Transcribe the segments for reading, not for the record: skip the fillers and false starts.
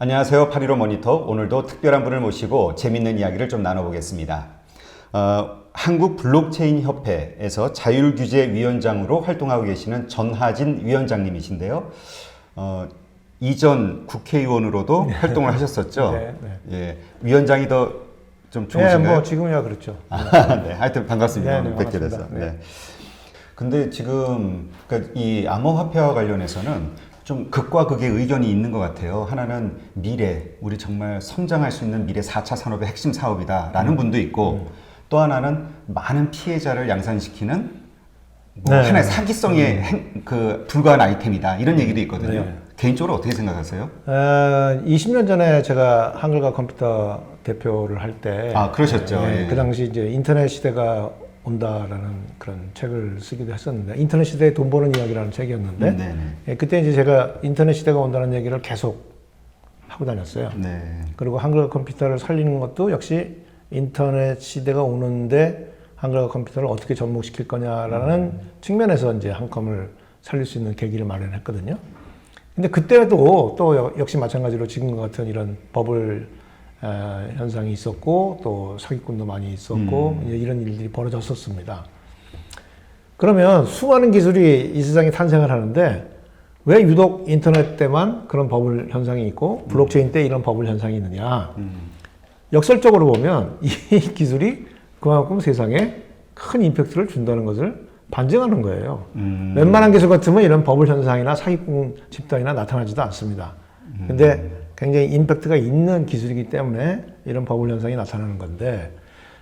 안녕하세요. 815 모니터. 오늘도 특별한 분을 모시고 재밌는 이야기를 좀 나눠보겠습니다. 한국 블록체인 협회에서 자율규제위원장으로 활동하고 계시는 전하진 위원장님이신데요. 이전 국회의원으로도 활동을 하셨었죠. 네. 예, 위원장이 더 좀 좋으신가요? 네, 뭐 지금이야 그렇죠. 네, 하여튼 반갑습니다. 네, 뵙게 돼서. 반갑습니다. 네. 근데 지금 그러니까 이 암호화폐와 관련해서는 좀 극과 극의 의견이 있는 것 같아요. 하나는 미래, 우리 정말 성장할 수 있는 미래 4차 산업의 핵심 사업이다라는 분도 있고 또 하나는 많은 피해자를 양산시키는 뭐 네. 하나의 사기성에 불과한 아이템이다 이런 얘기도 있거든요. 네. 개인적으로 어떻게 생각하세요? 20년 전에 제가 한글과 컴퓨터 대표를 할 때, 그러셨죠. 예. 그 당시 이제 인터넷 시대가 온다라는 그런 책을 쓰기도 했었는데, 인터넷 시대에 돈 버는 이야기라는 책이었는데, 예, 그때 이제 제가 인터넷 시대가 온다는 얘기를 계속 하고 다녔어요. 네. 그리고 한글과 컴퓨터를 살리는 것도 역시 인터넷 시대가 오는데 한글과 컴퓨터를 어떻게 접목시킬 거냐라는 측면에서 이제 한컴을 살릴 수 있는 계기를 마련했거든요. 근데 그때도 또 역시 마찬가지로 지금과 같은 이런 버블 현상이 있었고 또 사기꾼도 많이 있었고 이제 이런 일들이 벌어졌었습니다. 그러면 수많은 기술이 이 세상에 탄생을 하는데 왜 유독 인터넷 때만 그런 버블 현상이 있고 블록체인 때 이런 버블 현상이 있느냐. 역설적으로 보면 이 기술이 그만큼 세상에 큰 임팩트를 준다는 것을 반증하는 거예요. 웬만한 기술 같으면 이런 버블 현상이나 사기꾼 집단이나 나타나지도 않습니다. 근데 굉장히 임팩트가 있는 기술이기 때문에 이런 버블 현상이 나타나는 건데,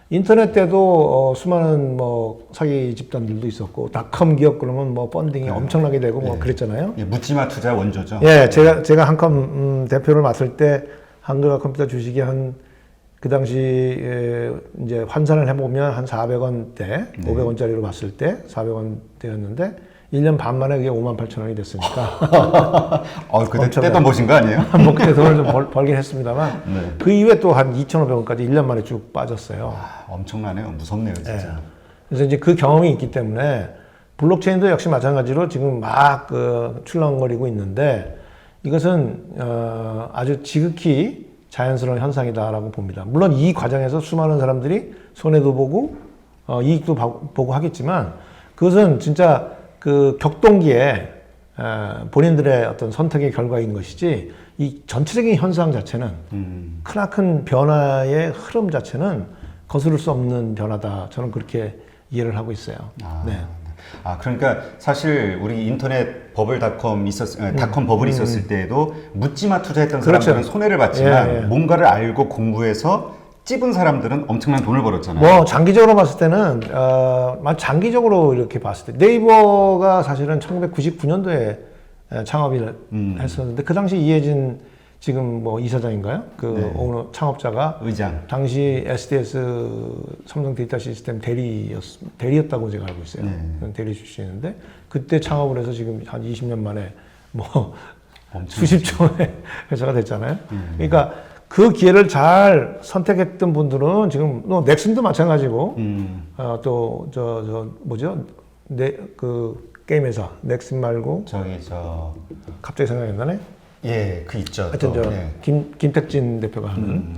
인터넷 때도 수많은 뭐 사기 집단들도 있었고, 닷컴 기업 그러면 뭐 펀딩이 엄청나게 되고 뭐 그랬잖아요. 예, 묻지마 투자 원조죠. 예, 제가 한컴 대표를 맡을 때 한글과 컴퓨터 주식이 그 당시 이제 환산을 해보면 한 400원대, 500원짜리로 봤을 때 400원대였는데 1년 반 만에 그게 58,000원이 됐으니까. 그때 떼돈 보신 거 아니에요? 뭐 그때 돈을 좀 벌긴 했습니다만 그 이후에 또 한 2,500원까지 1년 만에 쭉 빠졌어요. 엄청나네요. 무섭네요, 진짜. 예. 그래서 이제 그 경험이 있기 때문에 블록체인도 역시 마찬가지로 지금 막 출렁거리고 있는데 이것은 아주 지극히 자연스러운 현상이다라고 봅니다. 물론 이 과정에서 수많은 사람들이 손해도 보고 이익도 보고 하겠지만 그것은 진짜 그 격동기에 본인들의 어떤 선택의 결과인 것이지 이 전체적인 현상 자체는 크나큰 변화의 흐름 자체는 거스를 수 없는 변화다. 저는 그렇게 이해를 하고 있어요. 네. 그러니까 사실 우리 인터넷 버블닷컴 닷컴 버블이 있었을 때에도 묻지마 투자했던 사람들은 그렇죠. 손해를 봤지만 예. 뭔가를 알고 공부해서 찝은 사람들은 엄청난 돈을 벌었잖아요. 뭐 장기적으로 봤을 때는 장기적으로 이렇게 봤을 때 네이버가 사실은 1999년도에 창업을 했었는데 그 당시 이해진 지금 뭐 이사장인가요? 오너 창업자가 의장. 당시 SDS 삼성 데이터 시스템 대리였다고 제가 알고 있어요. 대리 출신인데 그때 창업을 해서 지금 한 20년 만에 뭐 수십 조의 회사가 됐잖아요. 그러니까 그 기회를 잘 선택했던 분들은 지금 넥슨도 마찬가지고 뭐죠? 그 게임 회사 넥슨 말고 갑자기 생각이 안 나네. 예, 그 있죠. 하여튼 김택진 대표가 하는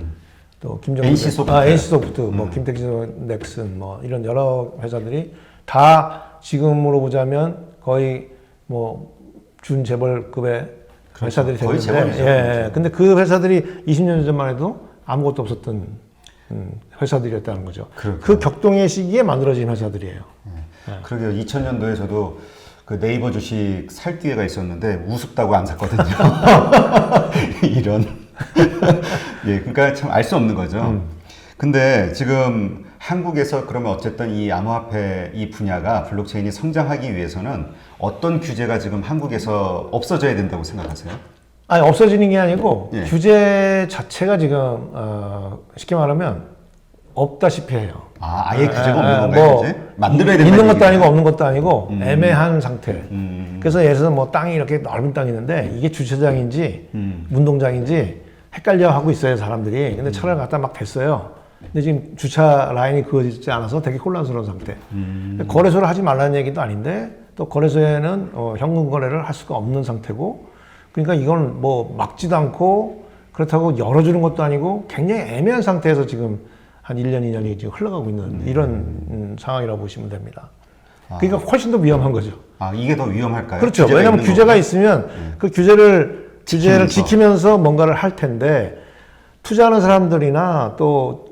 또 김정은 NC소프트. NC소프트, 뭐 김택진 넥슨 뭐 이런 여러 회사들이 다 지금으로 보자면 거의 뭐 준재벌급의 회사들이 거의 됐는데, 재벌이죠. 근데 그 회사들이 20년 전만 해도 아무것도 없었던 회사들이었다는 거죠. 그 격동의 시기에 만들어진 회사들이에요. 그러게요. 2000년도에 저도 그 네이버 주식 살 기회가 있었는데 우습다고 안 샀거든요. 이런. 예, 그러니까 참 알 수 없는 거죠. 근데 지금 한국에서 그러면 어쨌든 이 암호화폐 이 분야가 블록체인이 성장하기 위해서는 어떤 규제가 지금 한국에서 없어져야 된다고 생각하세요? 아니, 없어지는 게 아니고 예. 규제 자체가 지금 쉽게 말하면 없다시피 해요. 아예 규제가 없는 건가요? 이제? 만들어야 된다는 있는 것도 얘기예요? 아니고 없는 것도 아니고 애매한 상태. 그래서 예를 들어서 뭐 땅이 이렇게 넓은 땅이 있는데 이게 주차장인지 운동장인지 헷갈려 하고 있어요, 사람들이. 근데 차를 갖다 막 댔어요. 근데 지금 주차 라인이 그어지지 않아서 되게 혼란스러운 상태. 거래소를 하지 말라는 얘기도 아닌데 또 거래소에는 현금 거래를 할 수가 없는 상태고, 그러니까 이건 뭐 막지도 않고 그렇다고 열어주는 것도 아니고 굉장히 애매한 상태에서 지금 한 1년, 2년이 지금 흘러가고 있는 이런 상황이라고 보시면 됩니다. 그러니까 훨씬 더 위험한 거죠. 이게 더 위험할까요? 그렇죠. 왜냐하면 규제가 있으면 그 규제를 지키면서 뭔가를 할 텐데 투자하는 사람들이나 또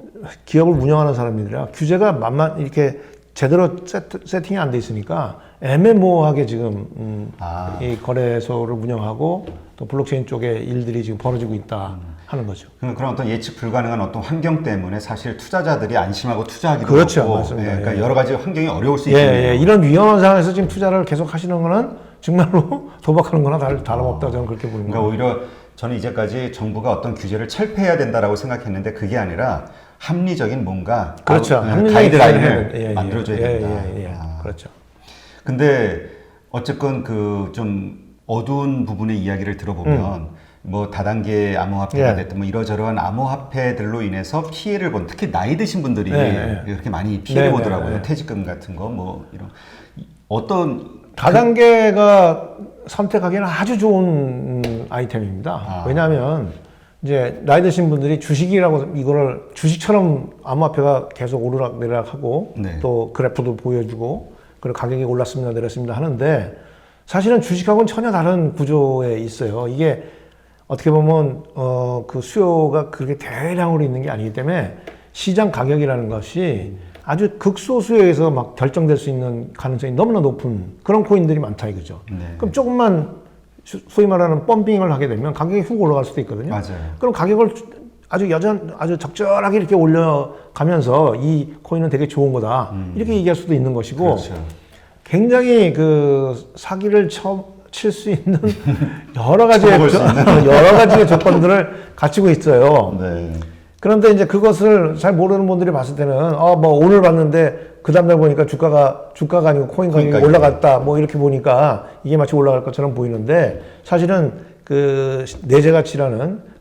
기업을 운영하는 사람들이라 규제가 이렇게 제대로 세팅이 안 돼 있으니까 애매모호하게 지금 이 거래소를 운영하고 또 블록체인 쪽에 일들이 지금 벌어지고 있다 하는 거죠. 그런 어떤 예측 불가능한 어떤 환경 때문에 사실 투자자들이 안심하고 투자하기도 그렇죠. 어렵고, 맞습니다. 그러니까 여러 가지 환경이 어려울 수 있겠네요. 이런 위험한 상황에서 지금 투자를 계속 하시는 거는 정말로 도박하는 거나 다름없다고 저는 그렇게 보는 그러니까 거예요. 오히려 저는 이제까지 정부가 어떤 규제를 철폐해야 된다라고 생각했는데 그게 아니라 합리적인 뭔가 그렇죠. 가이드라인을 만들어줘야 된다. 그렇죠. 근데 어쨌건 그 좀 어두운 부분의 이야기를 들어보면 뭐 다단계 암호화폐가 됐든 뭐 이러저러한 암호화폐들로 인해서 피해를 본 특히 나이 드신 분들이 이렇게 많이 피해를 보더라고요. 퇴직금 같은 거 뭐 이런 어떤 다단계가 선택하기에는 아주 좋은 아이템입니다. 왜냐하면 이제 나이 드신 분들이 주식이라고 이거를 주식처럼 암호화폐가 계속 오르락내리락하고 또 그래프도 보여주고 그리고 가격이 올랐습니다 내렸습니다 하는데 사실은 주식하고는 전혀 다른 구조에 있어요. 이게 어떻게 보면 그 수요가 그렇게 대량으로 있는 게 아니기 때문에 시장 가격이라는 것이 아주 극소수에 의해서 막 결정될 수 있는 가능성이 너무나 높은 그런 코인들이 많다 이거죠. 그럼 조금만 소위 말하는 펌핑을 하게 되면 가격이 훅 올라갈 수도 있거든요. 맞아요. 그럼 가격을 아주 적절하게 이렇게 올려가면서 이 코인은 되게 좋은 거다 이렇게 얘기할 수도 있는 것이고 그렇죠. 굉장히 그 사기를 칠 수 있는 여러 가지의 조건들을 갖추고 있어요. 그런데 이제 그것을 잘 모르는 분들이 봤을 때는 뭐 오늘 봤는데 그 다음날 보니까 주가가 아니고 코인 가격이 올라갔다 뭐 이렇게 보니까 이게 마치 올라갈 것처럼 보이는데 사실은 그 내재 가치라는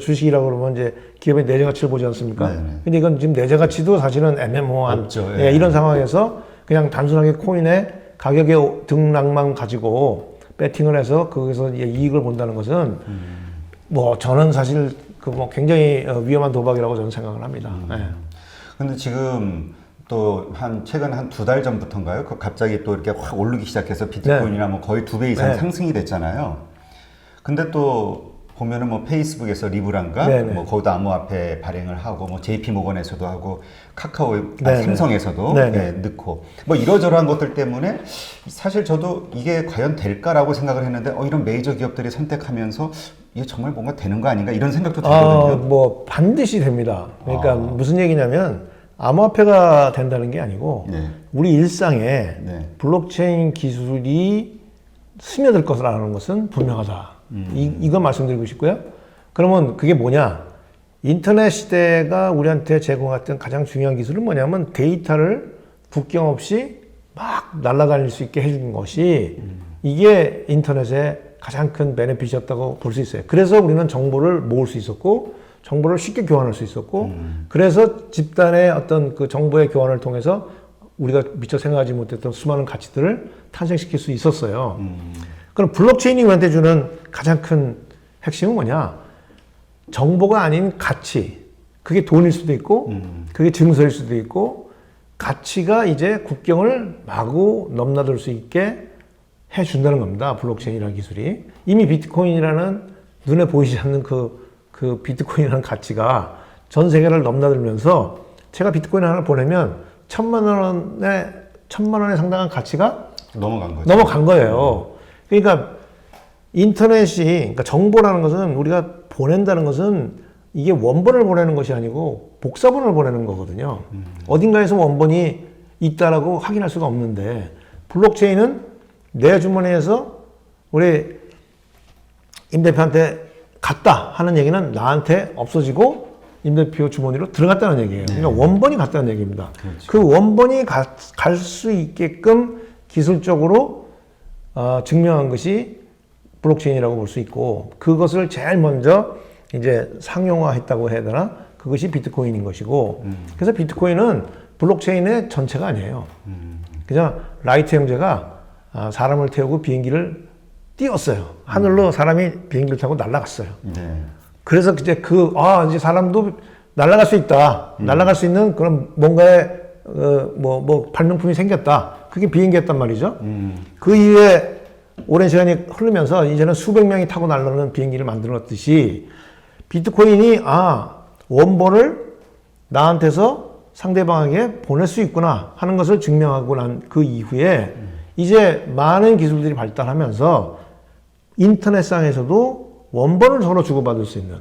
주식이라고 그러면 이제 기업의 내재 가치를 보지 않습니까? 근데 이건 지금 내재 가치도 사실은 애매모호한 이런 상황에서 그냥 단순하게 코인의 가격의 등락만 가지고 배팅을 해서 거기서 이익을 본다는 것은 뭐 저는 사실 그 뭐 굉장히 위험한 도박이라고 저는 생각을 합니다. 근데 지금 또 최근 한 2달 전부터인가요? 갑자기 또 이렇게 확 오르기 시작해서 비트코인이나 뭐 거의 2배 이상 상승이 됐잖아요. 근데 또 보면은 뭐 페이스북에서 리브란가 뭐 거기다 암호화폐 발행을 하고 뭐 JP 모건에서도 하고 삼성에서도 넣고 뭐 이러저러한 것들 때문에 사실 저도 이게 과연 될까라고 생각을 했는데 이런 메이저 기업들이 선택하면서 이게 정말 뭔가 되는 거 아닌가 이런 생각도 들거든요. 뭐 반드시 됩니다. 그러니까 무슨 얘기냐면 암호화폐가 된다는 게 아니고 우리 일상에 블록체인 기술이 스며들 것이라는 것은 분명하다. 이거 말씀드리고 싶고요. 그러면 그게 뭐냐? 인터넷 시대가 우리한테 제공했던 가장 중요한 기술은 뭐냐면 데이터를 국경 없이 막 날아다닐 수 있게 해주는 것이 이게 인터넷의 가장 큰 베네핏이었다고 볼 수 있어요. 그래서 우리는 정보를 모을 수 있었고 정보를 쉽게 교환할 수 있었고 그래서 집단의 어떤 그 정보의 교환을 통해서 우리가 미처 생각하지 못했던 수많은 가치들을 탄생시킬 수 있었어요. 그럼 블록체인이 우리한테 주는 가장 큰 핵심은 뭐냐? 정보가 아닌 가치. 그게 돈일 수도 있고, 그게 증서일 수도 있고, 가치가 이제 국경을 마구 넘나들 수 있게 해준다는 겁니다. 블록체인이라는 기술이. 이미 비트코인이라는 눈에 보이지 않는 그 비트코인이라는 가치가 전 세계를 넘나들면서 제가 비트코인 하나 보내면 1,000만 원에 상당한 가치가 넘어간 거예요. 그러니까 인터넷이, 그러니까 정보라는 것은 우리가 보낸다는 것은 이게 원본을 보내는 것이 아니고 복사본을 보내는 거거든요. 어딘가에서 원본이 있다라고 확인할 수가 없는데 블록체인은 내 주머니에서 우리 임 대표한테 갔다 하는 얘기는 나한테 없어지고 임 대표 주머니로 들어갔다는 얘기예요. 그러니까 원본이 갔다는 얘기입니다. 그 원본이 갈 수 있게끔 기술적으로 증명한 것이 블록체인이라고 볼 수 있고 그것을 제일 먼저 이제 상용화했다고 해야 되나? 그것이 비트코인인 것이고 그래서 비트코인은 블록체인의 전체가 아니에요. 그냥 라이트 형제가 사람을 태우고 비행기를 띄었어요. 하늘로 사람이 비행기를 타고 날아갔어요. 네. 그래서 이제 이제 사람도 날아갈 수 있다. 날아갈 수 있는 그런 뭔가의 발명품이 생겼다. 그게 비행기였단 말이죠. 그 이후에 오랜 시간이 흐르면서 이제는 수백 명이 타고 날아가는 비행기를 만들었듯이 비트코인이 원본을 나한테서 상대방에게 보낼 수 있구나 하는 것을 증명하고 난 그 이후에 이제 많은 기술들이 발달하면서 인터넷상에서도 원본을 서로 주고받을 수 있는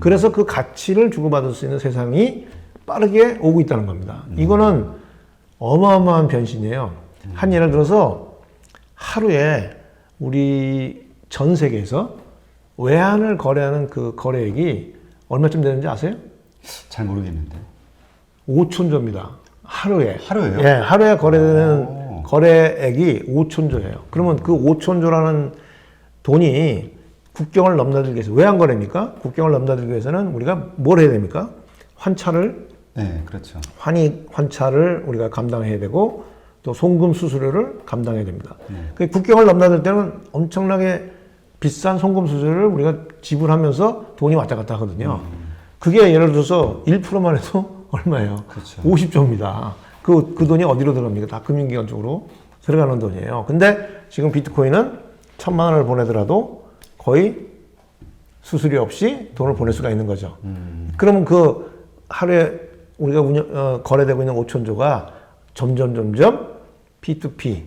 그래서 그 가치를 주고받을 수 있는 세상이 빠르게 오고 있다는 겁니다. 이거는 어마어마한 변신이에요. 한 예를 들어서 하루에 우리 전 세계에서 외환을 거래하는 그 거래액이 얼마쯤 되는지 아세요? 잘 모르겠는데. 5천조입니다. 하루에. 하루에요? 예, 하루에 거래되는 거래액이 5천조예요. 그러면 그 5천조라는 돈이 국경을 넘나들기 위해서 외환 거래입니까? 국경을 넘나들기 위해서는 우리가 뭘 해야 됩니까? 환차를 네, 그렇죠. 환차를 우리가 감당해야 되고 또 송금 수수료를 감당해야 됩니다. 그 국경을 넘나들 때는 엄청나게 비싼 송금 수수료를 우리가 지불하면서 돈이 왔다 갔다 하거든요. 그게 예를 들어서 1%만 해도 얼마예요? 그렇죠. 50조입니다. 그 돈이 어디로 들어갑니까? 다 금융기관 쪽으로 들어가는 돈이에요. 근데 지금 비트코인은 1,000만 원을 보내더라도 거의 수수료 없이 돈을 보낼 수가 있는 거죠. 그러면 그 하루에 우리가 거래되고 있는 5천조가 점점 P2P,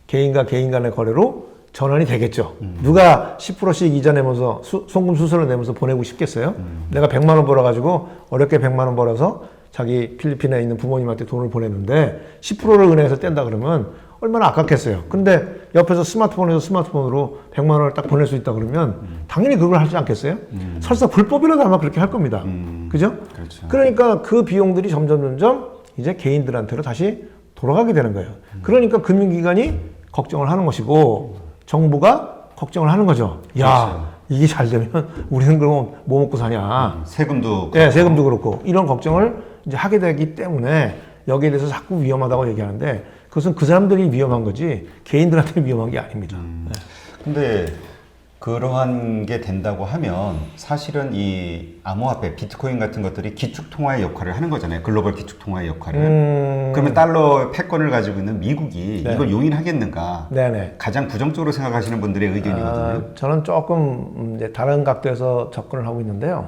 개인과 개인 간의 거래로 전환이 되겠죠. 누가 10%씩 이자 내면서 송금 수수료 내면서 보내고 싶겠어요? 내가 100만 원 벌어가지고 어렵게 100만 원 벌어서 자기 필리핀에 있는 부모님한테 돈을 보냈는데 10%를 은행에서 뗀다 그러면 얼마나 아깝겠어요. 근데 옆에서 스마트폰으로 100만 원을 딱 보낼 수 있다 그러면 당연히 그걸 하지 않겠어요? 설사 불법이라도 아마 그렇게 할 겁니다. 그죠? 그렇죠. 그러니까 그 비용들이 점점 이제 개인들한테로 다시 돌아가게 되는 거예요. 그러니까 금융기관이 걱정을 하는 것이고 정부가 걱정을 하는 거죠. 야, 그렇죠. 이게 잘 되면 우리는 그럼 뭐 먹고 사냐. 세금도 예, 세금도 그렇고 이런 걱정을 이제 하게 되기 때문에 여기에 대해서 자꾸 위험하다고 얘기하는데 그것은 그 사람들이 위험한 거지 개인들한테 위험한 게 아닙니다. 근데 그러한 게 된다고 하면 사실은 이 암호화폐, 비트코인 같은 것들이 기축통화의 역할을 하는 거잖아요. 글로벌 기축통화의 역할을. 그러면 달러 패권을 가지고 있는 미국이 네. 이걸 용인하겠는가? 네네. 가장 부정적으로 생각하시는 분들의 의견이거든요. 저는 조금 이제 다른 각도에서 접근을 하고 있는데요.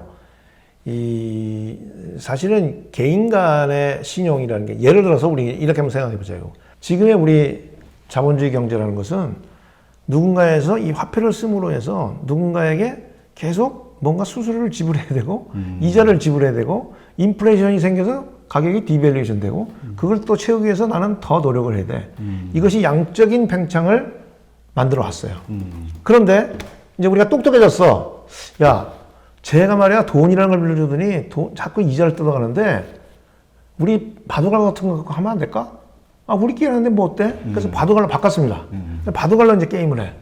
사실은 개인 간의 신용이라는 게 예를 들어서 우리 이렇게 한번 생각해 보자요. 지금의 우리 자본주의 경제라는 것은 누군가에서 이 화폐를 씀으로 해서 누군가에게 계속 뭔가 수수료를 지불해야 되고 이자를 지불해야 되고 인플레이션이 생겨서 가격이 디밸류에이션 되고 그걸 또 채우기 위해서 나는 더 노력을 해야 돼. 이것이 양적인 팽창을 만들어 왔어요. 그런데 이제 우리가 똑똑해졌어. 야, 쟤가 말이야 돈이라는 걸 빌려주더니 자꾸 이자를 뜯어가는데 우리 바둑알 같은 거 갖고 하면 안 될까? 우리끼리 하는데 뭐 어때? 그래서 바둑알로 바꿨습니다. 바둑알로 이제 게임을 해.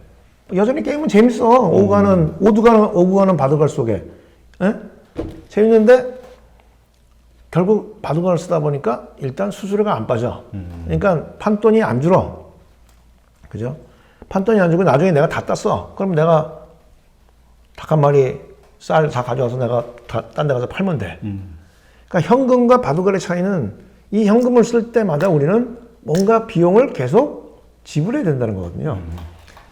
여전히 게임은 재밌어. 오고 가는 바둑알 속에. 에? 재밌는데 결국 바둑알을 쓰다 보니까 일단 수수료가 안 빠져. 그러니까 판돈이 안 줄어. 그죠? 판돈이 안 주고 나중에 내가 다 땄어. 그럼 내가 닭 한 마리 쌀 다 가져와서 내가 딴 데 가서 팔면 돼. 그러니까 현금과 바둑알의 차이는 이 현금을 쓸 때마다 우리는 뭔가 비용을 계속 지불해야 된다는 거거든요.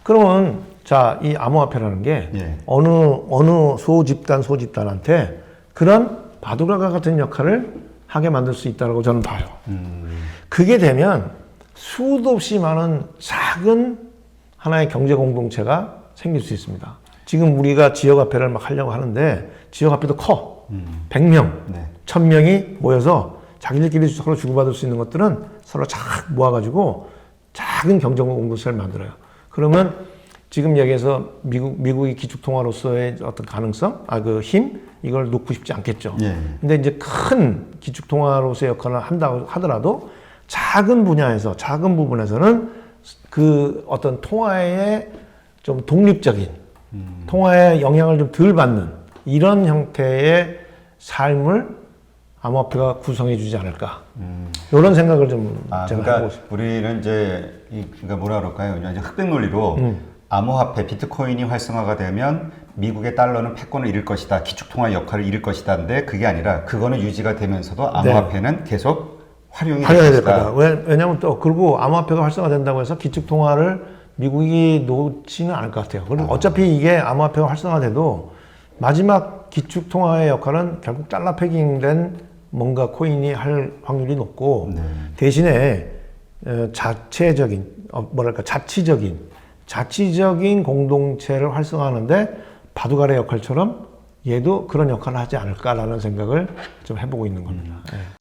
그러면 자, 이 암호화폐라는 게 예. 어느 소집단한테 그런 바둑알과 같은 역할을 하게 만들 수 있다고 저는 봐요. 그게 되면 수도 없이 많은 작은 하나의 경제 공동체가 생길 수 있습니다. 지금 우리가 지역화폐를 막 하려고 하는데 지역화폐도 커. 100명, 네. 1000명이 모여서 자기들끼리 서로 주고받을 수 있는 것들은 서로 착 모아가지고 작은 경제 공동체를 만들어요. 그러면 지금 여기에서 미국이 기축통화로서의 어떤 가능성, 그 힘, 이걸 놓고 싶지 않겠죠. 예. 근데 이제 큰 기축통화로서의 역할을 한다고 하더라도 작은 분야에서, 작은 부분에서는 그 어떤 통화의 좀 독립적인, 통화의 영향을 좀 덜 받는 이런 형태의 삶을 암호화폐가 구성해 주지 않을까. 이런 생각을 좀 제가 그러니까 하고 싶어요. 우리는 이제 그러니까 뭐라 그럴까요? 이제 흑백 논리로 암호화폐 비트코인이 활성화가 되면 미국의 달러는 패권을 잃을 것이다. 기축통화 역할을 잃을 것이다인데 그게 아니라 그거는 유지가 되면서도 암호화폐는 계속 활용이 될 활용해야 될 것이다. 거다. 왜냐하면 또 그리고 암호화폐가 활성화된다고 해서 기축 통화를 미국이 놓지는 않을 것 같아요. 그리고 어차피 이게 암호화폐가 활성화돼도 마지막 기축 통화의 역할은 결국 달러 패깅된 뭔가 코인이 할 확률이 높고 대신에 자체적인 자치적인 공동체를 활성화하는데 바둑알의 역할처럼 얘도 그런 역할을 하지 않을까라는 생각을 좀 해보고 있는 겁니다. 예.